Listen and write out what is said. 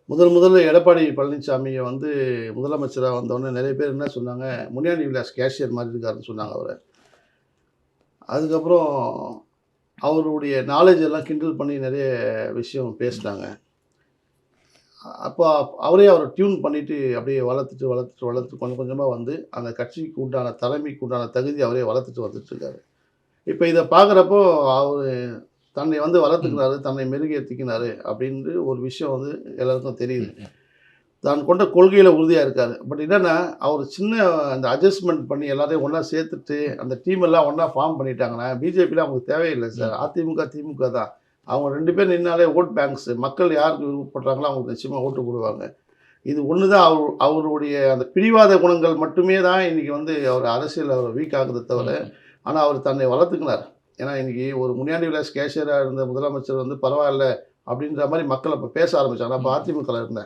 முதல்ல எடப்பாடி பழனிசாமிய வந்து முதலமைச்சரா வந்தோனே நெறைய பேர் என்ன சொன்னாங்க, முனியாண்டி விலாஸ் கேஷியர் மாரி இருக்காருன்னு சொன்னாங்க அவர. அதுக்கப்புறம் அவருடைய நாலேட்ஜ் எல்லாம் கிண்டல் பண்ணி நெறைய விஷயம் பேசினாங்க. அப்போ அவர டியூன் பண்ணிட்டு அப்படியே வளர்த்துட்டு கொஞ்சம் கொஞ்சமா வந்து அந்த கட்சிக்கு உண்டான தலைமைக்கு உண்டான தகுதி அவரே வளர்த்துட்டு வந்துட்டுருக்காரு. இப்ப இத பார்க்குறப்போ அவரு தன்னை வந்து ம். வளர்த்துக்கினாரு, தன்னை மெருகேத்திக்கினாரு அப்படின்னு ஒரு விஷயம் வந்து எல்லாருக்கும் தெரியுது. ம். ம். தான் கொண்ட கொள்கையில உறுதியா இருக்காரு. பட் என்னன்னா, அவரு சின்ன அந்த அட்ஜஸ்ட்மென்ட் பண்ணி எல்லாரையும் ஒண்ணா சேர்த்துட்டு, அந்த டீம் எல்லாம் ஒண்ணா ஃபார்ம் பண்ணிட்டாங்கன்னா, பிஜேபில அவங்களுக்கு தேவையில்ல சார். ம். அதிமுக, திமுக தான். அவங்க 2 பேர் நின்னாலே வோட் பேங்க்ஸ். மக்கள் யாருக்கு விருப்பப்படுறாங்களோ அவங்களுக்கு நிச்சயமா ஓட்டு போடுவாங்க. இது ஒண்ணு தான் அவருடைய அந்த பிடிவாத குணங்கள் மட்டுமே தான் இன்னைக்கு வந்து அவர் அரசியல்ல அவர வீக் ஆக்குதே தவிர, ம். ஆனா அவர் தன்னை வளர்த்துக்கினார். ஏன்னா, இன்னைக்கு ஒரு முனியாண்டி விலாஸ் கேஷியரா இருந்த முதலமைச்சர் வந்து பரவால்ல, அப்படின்ற மாரி மக்கள் அப்ப பேச ஆரம்பிச்சாங்க. நான் அப்ப அதிமுகல இருந்தேன்.